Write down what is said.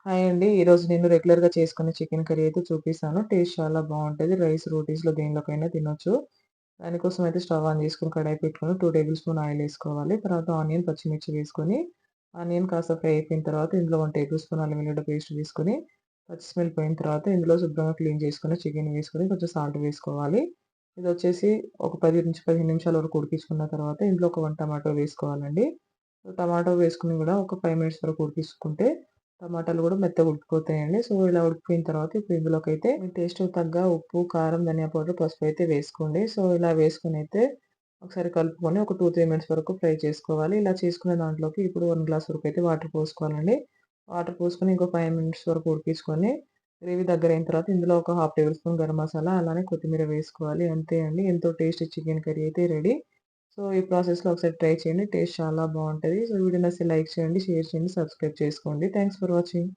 Hi అండి. ఈరోజు నేను రెగ్యులర్‌గా చేసుకునే చికెన్ కర్రీ అయితే చూపిస్తాను. టేస్ట్ చాలా బావుంటది. రైస్, రోటీస్‌లో దేనిలోకైనా తినొచ్చు. దానికోసం అయితే స్టవ్ ఆన్ చేసుకొని కడాయి పెట్టుకొని 2 టేబుల్ స్పూన్ ఆయిల్ ఏసుకోవాలి. తర్వాత ఆనియన్, పచ్చిమిర్చి వేసుకొని, ఆనియన్ కాస్త ఫ్రై అయిపోయిన తర్వాత ఇందులో 1 టేబుల్ స్పూన్ అల్లం వెల్లుల్లి పేస్ట్ వేసుకొని, పచ్చి స్మెల్ పోయిన తర్వాత ఇందులో శుభ్రంగా క్లీన్ చేసుకొని చికెన్ వేసుకొని కొంచెం సాల్ట్ వేసుకోవాలి. ఇదొచ్చేసి ఒక 10-15 నిమిషాల వరకు ఉడికించుకున్న తర్వాత ఇందులో ఒక 1 టమాటో వేసుకోవాలండి. టమాటో వేసుకొని గూడా ఒక 5 మినిట్స్ వరకు ఉడికించుకుంటే టమాటాలు గూడా మెత్తగా ఉడికిపోతాయండి. సో, ఇలా ఉడికిపోయిన తర్వాత ఇప్పుడు ఇందులోకైతే మీ టేస్ట్‌కి తగ్గ ఉప్పు, కారం, ధనియా పౌడర్, పసుపు అయితే వేసుకోండి. సో, ఇలా వేసుకొనైతే ఒకసారి కలుపుకొని ఒక 2, 3 మినిట్స్ వరకు ఫ్రై చేసుకోవాలి. ఇలా చేసుకున్న దాంట్లోకి ఇప్పుడు 1 గ్లాస్ వరకు అయితే వాటర్ పోసుకోవాలండి. వాటర్ పోసుకొని ఇంకో 5 మినిట్స్ వరకు ఉడికించుకొని గ్రేవీ దగ్గరైన తర్వాత ఇందులో ఒక half table spoon garam masala, అలానే కొత్తిమీర వేసుకోవాలి. అంతే అండి. ఎంతో టేస్టీ చికెన్ కర్రీ అయితే రెడీ. సో, ఈ ప్రాసెస్‌లో ఒకసారి ట్రై చేయండి. టేస్ట్ చాలా బావుంటది. సో, వీడియో నచ్చితే లైక్ చేయండి, షేర్ చేయండి, సబ్స్క్రైబ్ చేసుకోండి. Thanks for watching.